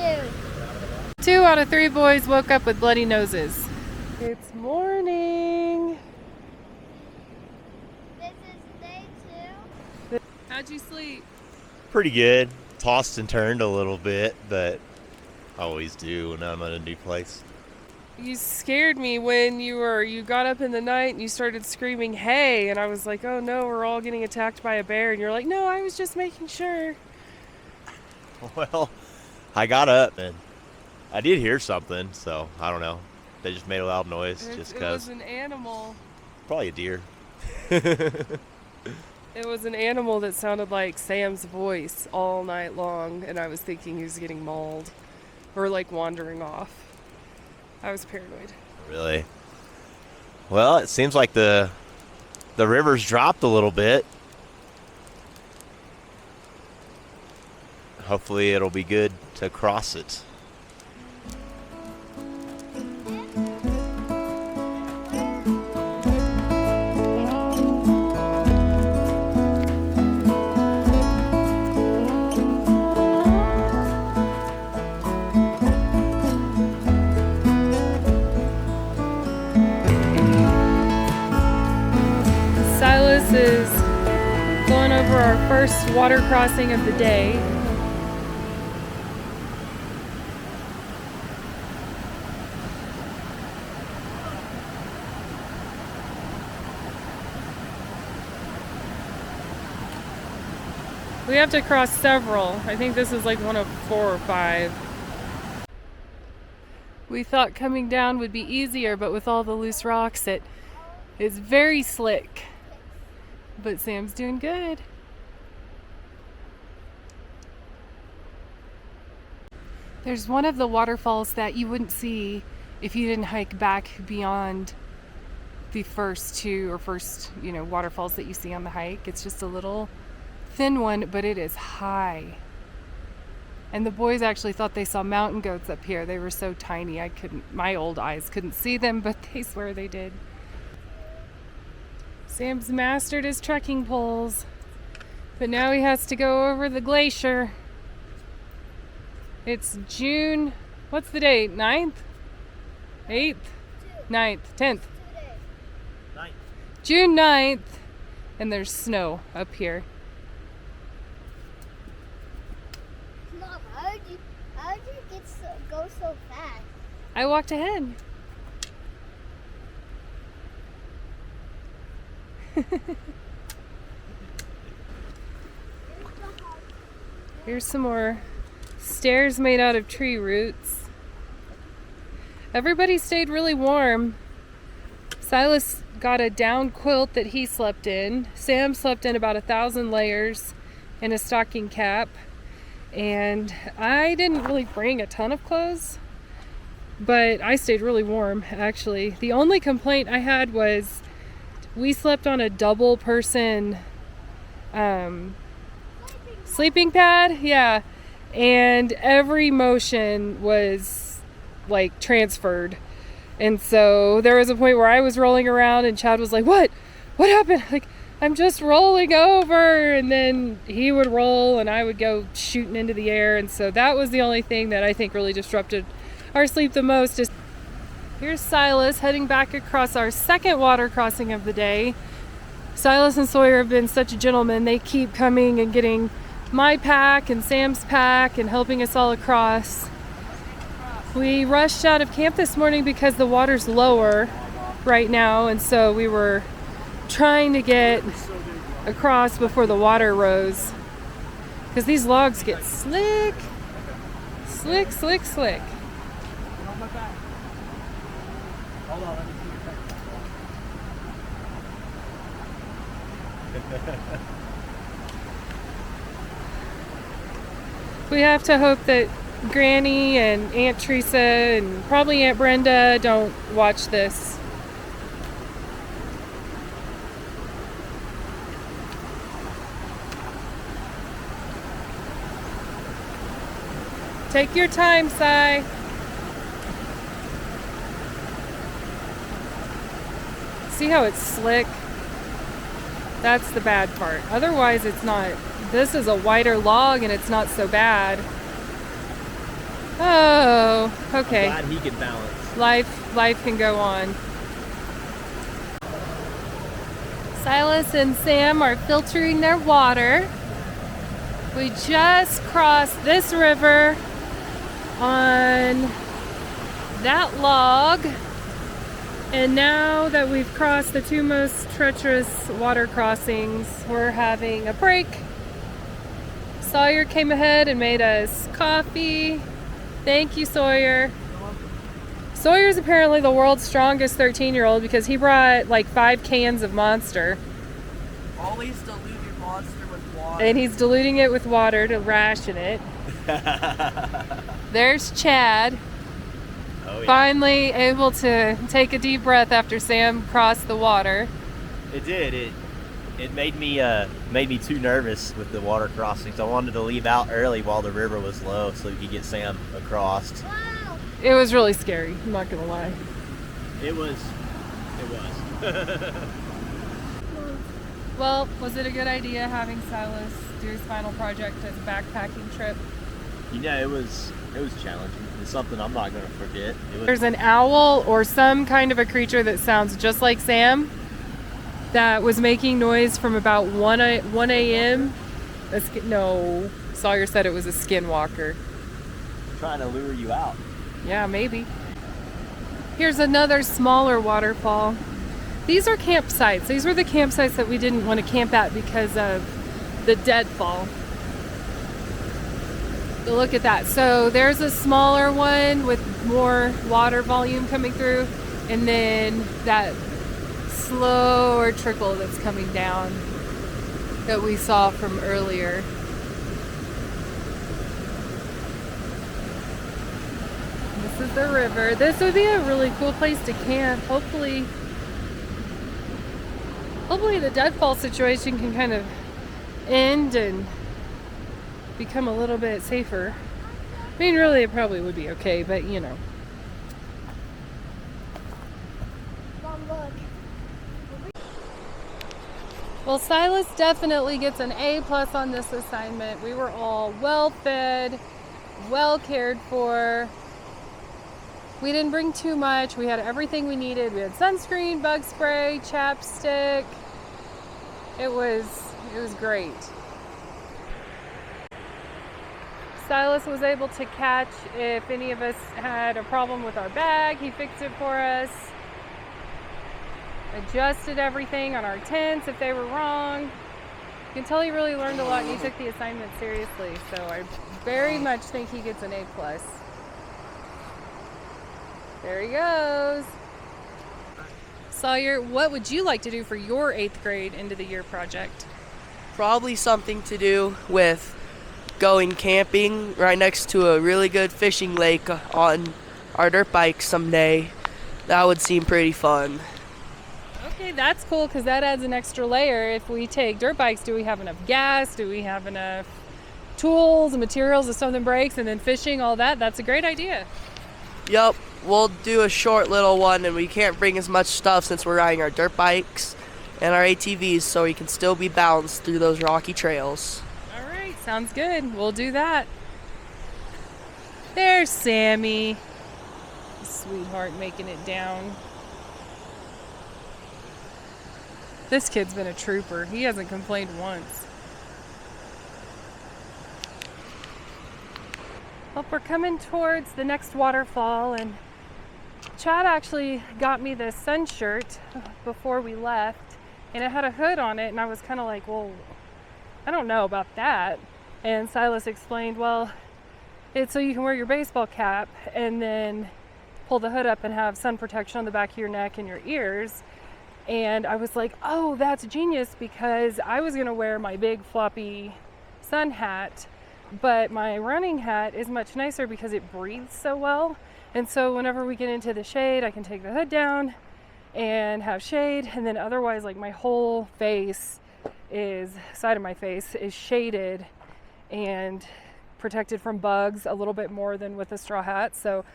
2. 2 out of 3 boys woke up with bloody noses. It's morning. This is day 2. How'd you sleep? Pretty good. Tossed and turned a little bit, but I always do when I'm in a new place. You scared me when you got up in the night and you started screaming, "Hey!" And I was like, "Oh no, we're all getting attacked by a bear." And you're like, "No, I was just making sure." Well, I got up and I did hear something, so I don't know. They just made a loud noise just because. It was an animal. Probably a deer. It was an animal that sounded like Sam's voice all night long, and I was thinking he was getting mauled or like wandering off. I was paranoid. Really? Well, it seems like the river's dropped a little bit. Hopefully it'll be good to cross it. Silas is going over our first water crossing of the day. We have to cross several. I think this is like one of 4 or 5. We thought coming down would be easier, but with all the loose rocks, it is very slick. But Sam's doing good. There's one of the waterfalls that you wouldn't see if you didn't hike back beyond the first waterfalls that you see on the hike. It's just a little thin one, but it is high. And the boys actually thought they saw mountain goats up here. They were so tiny, my old eyes couldn't see them, but they swear they did. Sam's mastered his trekking poles, but now he has to go over the glacier. It's June, what's the date? 9th? 8th? 9th? 10th? 9th. June 9th, and there's snow up here. Mom, how did you go so fast? I walked ahead. Here's some more stairs made out of tree roots. Everybody stayed really warm. Silas got a down quilt that he slept in. Sam slept in about 1,000 layers in a stocking cap. And I didn't really bring a ton of clothes, but I stayed really warm, actually. The only complaint I had was we slept on a double person sleeping pad, yeah, and every motion was like transferred. And so there was a point where I was rolling around and Chad was like, what happened? Like, I'm just rolling over. And then he would roll and I would go shooting into the air. And so that was the only thing that I think really disrupted our sleep the most. Here's Silas heading back across our second water crossing of the day. Silas and Sawyer have been such gentlemen. They keep coming and getting my pack and Sam's pack and helping us all across. We rushed out of camp this morning because the water's lower right now, and so we were trying to get across before the water rose, because these logs get slick. We have to hope that Granny and Aunt Teresa and probably Aunt Brenda don't watch this. Take your time, Si. See how it's slick? That's the bad part. Otherwise, it's not. This is a wider log and it's not so bad. Oh, okay. I'm glad he could balance. Life can go on. Silas and Sam are filtering their water. We just crossed this river on that log, and now that we've crossed the two most treacherous water crossings, we're having a break. Sawyer came ahead and made us coffee. Thank you, Sawyer. Sawyer's apparently the world's strongest 13-year-old because he brought like 5 cans of Monster. Always dilute your Monster with water. And he's diluting it with water to ration it. There's Chad. Oh, yeah. Finally able to take a deep breath after Sam crossed the water. It did. It made me too nervous with the water crossings. I wanted to leave out early while the river was low so we could get Sam across. Wow. It was really scary, I'm not gonna lie. It was. Well, was it a good idea having Silas do his final project as a backpacking trip? You know, it was challenging. It's something I'm not going to forget. There's an owl or some kind of a creature that sounds just like Sam that was making noise from about 1 a.m. No, Sawyer said it was a skinwalker. Trying to lure you out. Yeah, maybe. Here's another smaller waterfall. These are campsites. These were the campsites that we didn't want to camp at because of the deadfall. But look at that. So there's a smaller one with more water volume coming through, and then that slower trickle that's coming down that we saw from earlier. This is the river. This would be a really cool place to camp. Hopefully the deadfall situation can kind of end and become a little bit safer. I mean, really, it probably would be okay, but you know. Mom, look. Well, Silas definitely gets an A+ on this assignment. We were all well fed, well cared for. We didn't bring too much. We had everything we needed. We had sunscreen, bug spray, chapstick. It was great. Silas was able to catch if any of us had a problem with our bag. He fixed it for us. Adjusted everything on our tents if they were wrong. You can tell he really learned a lot and he took the assignment seriously. So I very much think he gets an A+. There he goes. Sawyer, what would you like to do for your 8th grade end of the year project? Probably something to do with going camping right next to a really good fishing lake on our dirt bike someday. That would seem pretty fun. Okay, that's cool because that adds an extra layer. If we take dirt bikes, do we have enough gas? Do we have enough tools and materials if something breaks? And then fishing, all that. That's a great idea. Yup, we'll do a short little one, and we can't bring as much stuff since we're riding our dirt bikes and our ATVs, so we can still be balanced through those rocky trails. All right, sounds good. We'll do that. There's Sammy. Sweetheart making it down. This kid's been a trooper. He hasn't complained once. Well, we're coming towards the next waterfall, and Chad actually got me this sun shirt before we left, and it had a hood on it, and I was kind of like, well, I don't know about that. And Silas explained, well, it's so you can wear your baseball cap and then pull the hood up and have sun protection on the back of your neck and your ears. And I was like, oh, that's genius, because I was gonna wear my big floppy sun hat, but my running hat is much nicer because it breathes so well. And so whenever we get into the shade, I can take the hood down and have shade. And then otherwise, like, my whole face side of my face is shaded and protected from bugs a little bit more than with a straw hat. So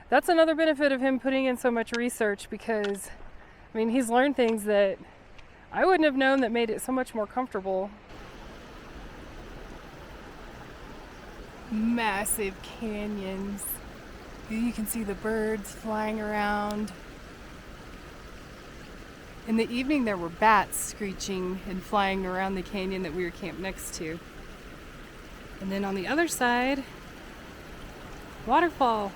that's another benefit of him putting in so much research, because I mean, he's learned things that I wouldn't have known that made it so much more comfortable. Massive canyons. You can see the birds flying around. In the evening, there were bats screeching and flying around the canyon that we were camped next to. And then on the other side, waterfall.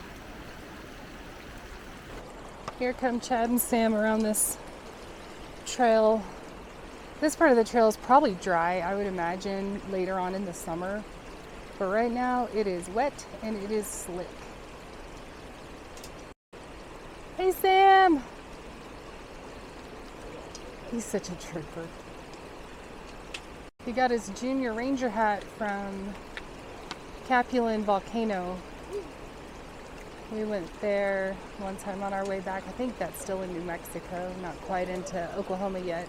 Here come Chad and Sam around this trail. This part of the trail is probably dry, I would imagine, later on in the summer. But right now, it is wet and it is slick. Hey, Sam! He's such a trooper. He got his junior ranger hat from Capulan Volcano. We went there one time on our way back. I think that's still in New Mexico, not quite into Oklahoma yet.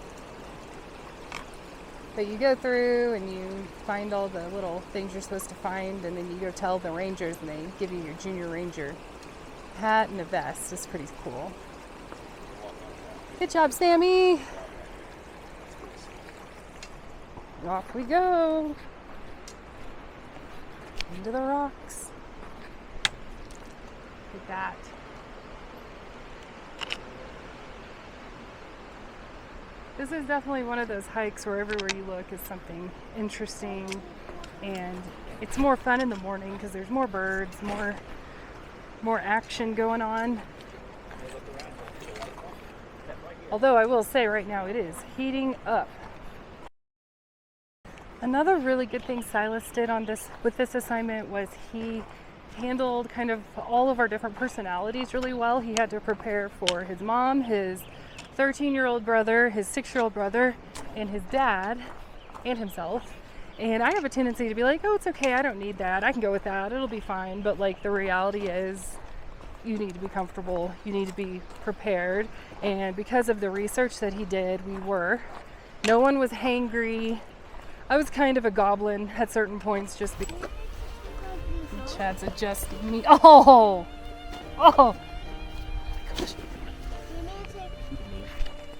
But you go through and you find all the little things you're supposed to find, and then you go tell the rangers and they give you your junior ranger hat and a vest. It's pretty cool. Good job, Sammy! Off we go! Into the rocks. Look at that. This is definitely one of those hikes where everywhere you look is something interesting, and it's more fun in the morning because there's more birds, more action going on. Although I will say right now it is heating up. Another really good thing Silas did with this assignment was he handled kind of all of our different personalities really well. He had to prepare for his mom, his 13-year-old brother, his 6-year-old brother, and his dad, and himself. And I have a tendency to be like, oh, it's okay, I don't need that. I can go with that. It'll be fine. But like the reality is you need to be comfortable. You need to be prepared. And because of the research that he did, no one was hangry. I was kind of a goblin at certain points just because Chad's adjusting me. Oh!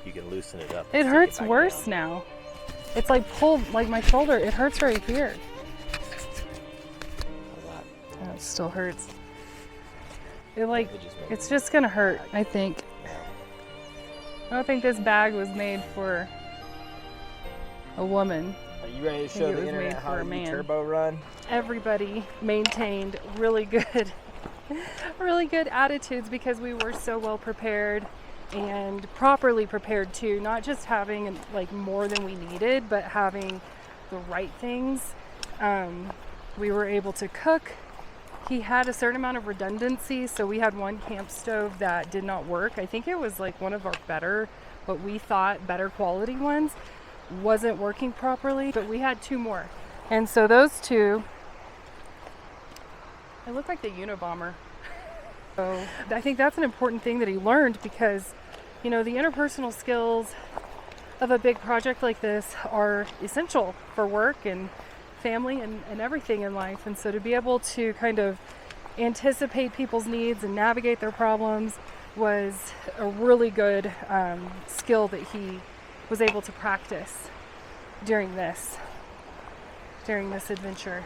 You can loosen it up. It hurts worse now. It's like pulled, like my shoulder. It hurts right here. Oh, it still hurts. It's just gonna hurt, I think. I don't think this bag was made for a woman. Are you ready to show the internet how to turbo run? Everybody maintained really good attitudes because we were so well prepared and properly prepared too. Not just having like more than we needed, but having the right things. We were able to cook. He had a certain amount of redundancy, so we had one camp stove that did not work. I think it was like one of our what we thought better quality ones wasn't working properly, but we had 2 more. And so those 2, they look like the Unabomber. So I think that's an important thing that he learned because, the interpersonal skills of a big project like this are essential for work and family and everything in life. And so to be able to kind of anticipate people's needs and navigate their problems was a really good skill that he was able to practice during this adventure.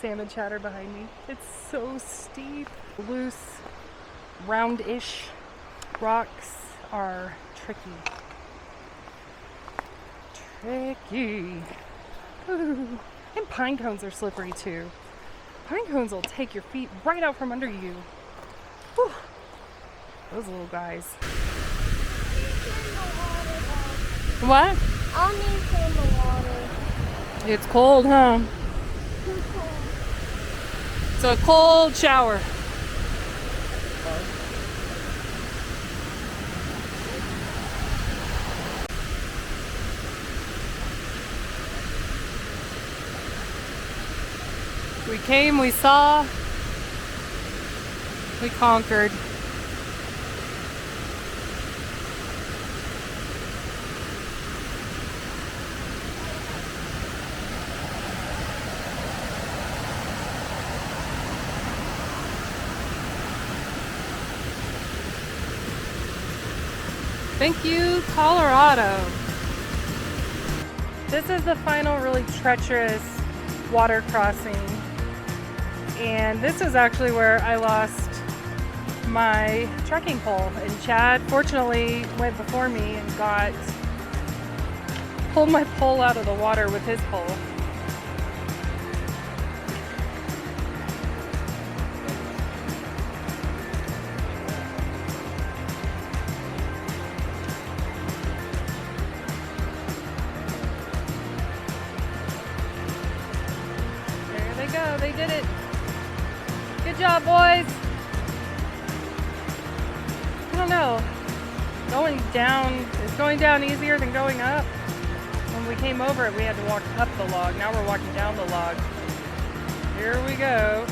Sam and Chad are behind me. It's so steep. Loose, roundish rocks are tricky. Ooh. And pine cones are slippery too. Pine cones will take your feet right out from under you. Whew. Those little guys. What? I'll need some water. It's cold, huh? Too cold. It's a cold shower. We came, we saw, we conquered. Thank you, Colorado. This is the final really treacherous water crossing. And this is actually where I lost my trekking pole. And Chad fortunately went before me and pulled my pole out of the water with his pole. There they go, they did it. Good job, boys. I don't know. Is going down easier than going up? When we came over it, we had to walk up the log. Now we're walking down the log. Here we go.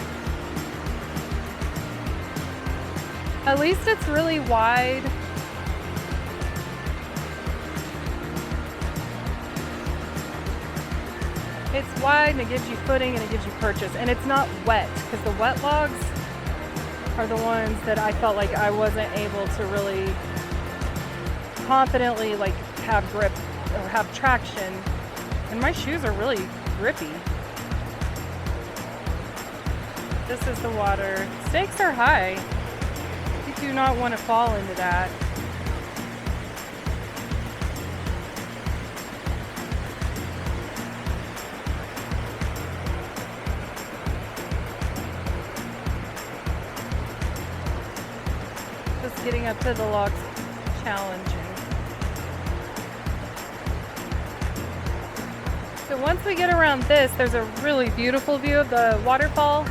At least it's really wide. It's wide and it gives you footing and it gives you purchase. And it's not wet, because the wet logs are the ones that I felt like I wasn't able to really confidently like have grip or have traction. And my shoes are really grippy. This is the water. Stakes are high. You do not want to fall into that. Just getting up to the logs challenging. So once we get around this, there's a really beautiful view of the waterfall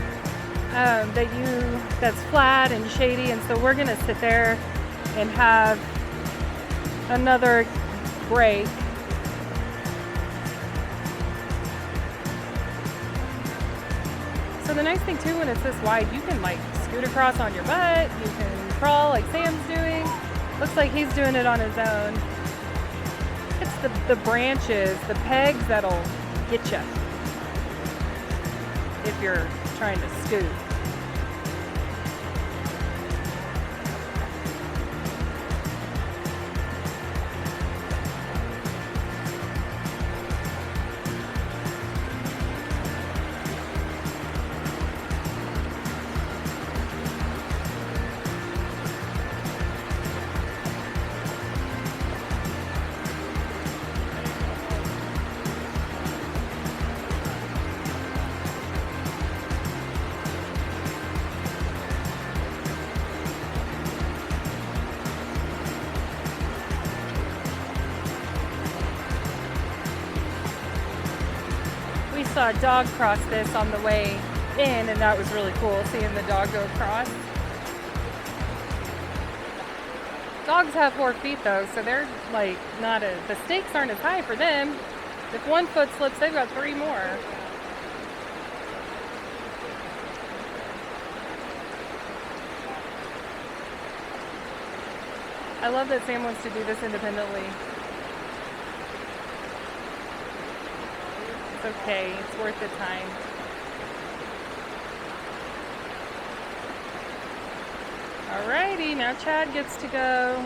that's flat and shady, and so we're gonna sit there and have another break. So the nice thing too, when it's this wide, you can like scoot across on your butt, you can crawl like Sam's doing. Looks like he's doing it on his own. It's the branches, the pegs that'll get you if you're trying to scoot. Saw a dog cross this on the way in, and that was really cool, seeing the dog go across. Dogs have 4 feet though, so they're like the stakes aren't as high for them. If one foot slips, they've got 3 more. I love that Sam wants to do this independently. Okay, it's worth the time. Alrighty, now Chad gets to go.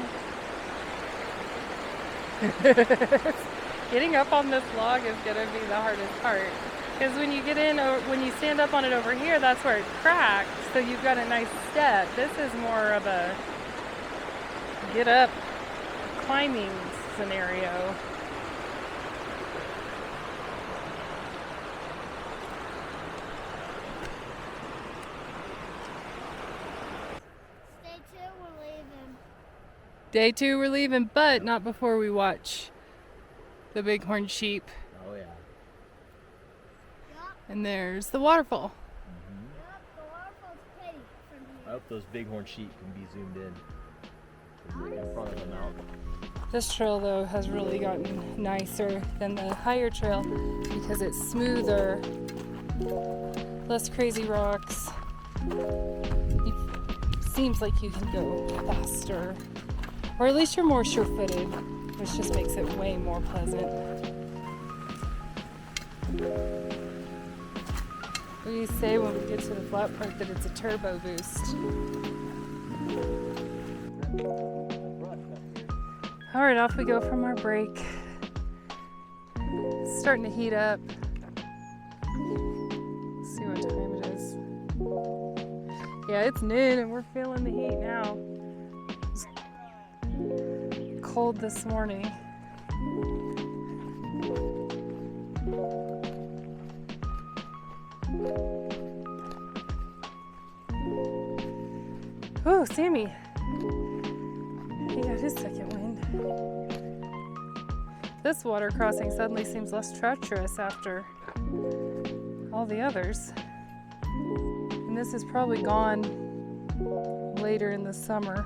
Getting up on this log is gonna be the hardest part, because when you get in, when you stand up on it over here, that's where it cracks, so you've got a nice step. This is more of a get up climbing scenario. Day 2, we're leaving, but not before we watch the bighorn sheep. Oh yeah. And there's the waterfall. Yep, the waterfall's pretty from I here. hope those bighorn sheep can be zoomed in. 'Cause they're in front of the mountain. This trail though has really gotten nicer than the higher trail because it's smoother, less crazy rocks. It seems like you can go faster. Or at least you're more sure-footed, which just makes it way more pleasant. What do you say when we get to the flat part that it's a turbo boost? All right, off we go from our break. It's starting to heat up. Yeah, it's noon and we're feeling the heat now. It's cold this morning. Oh, Sammy. He got his second wind. This water crossing suddenly seems less treacherous after all the others. And this is probably gone later in the summer.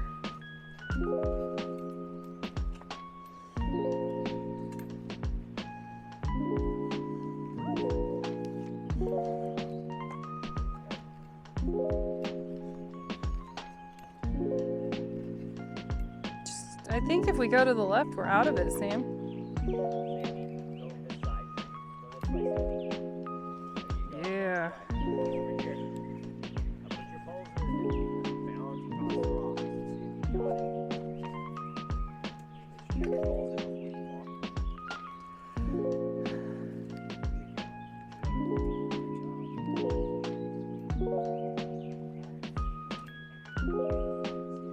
I think if we go to the left, we're out of it, Sam. Yeah.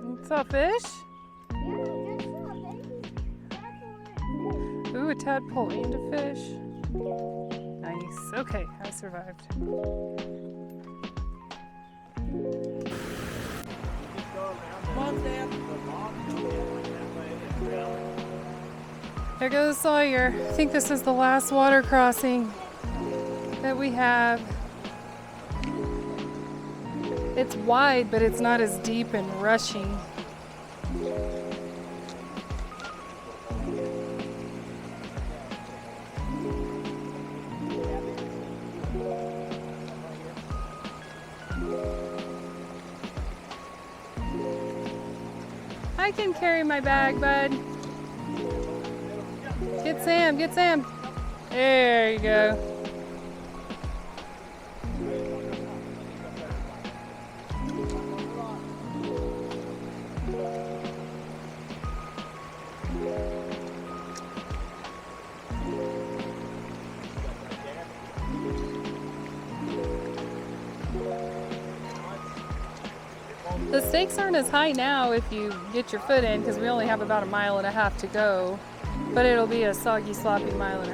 What's up, fish? Ooh, a tadpole and a fish. Nice. Okay, I survived. There goes Sawyer. I think this is the last water crossing that we have. It's wide, but it's not as deep and rushing. I can carry my bag, bud. Get Sam, get Sam. There you go. The stakes aren't as high now if you get your foot in, because we only have about 1.5 miles to go, but it'll be a soggy, sloppy 1.5 miles.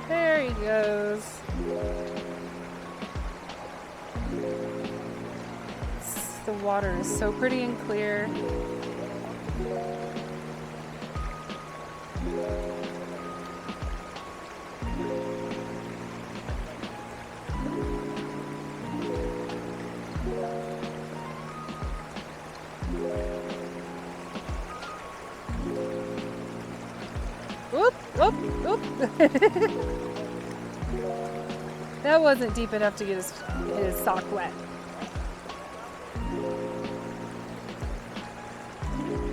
There he goes. The water is so pretty and clear. Whoop, whoop, whoop. That wasn't deep enough to get his sock wet.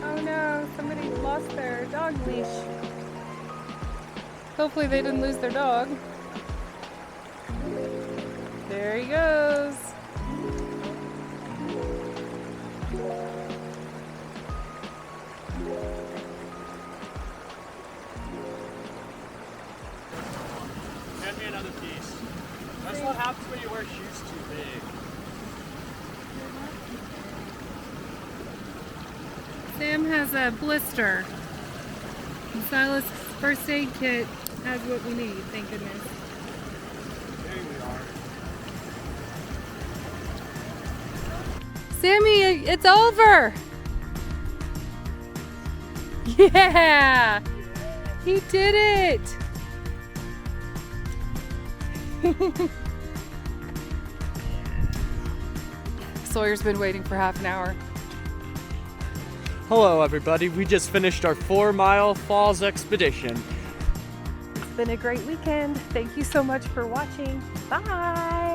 Oh no, somebody lost their dog leash. Hopefully they didn't lose their dog. There he goes. Hand me another piece. That's what happens when you wear shoes too big. Sam has a blister. And Silas' first aid kit has what we need, thank goodness. There we are. Sammy, it's over! Yeah! He did it! Sawyer's been waiting for half an hour. Hello everybody, we just finished our Fourmile Falls expedition. It's been a great weekend. Thank you so much for watching. Bye!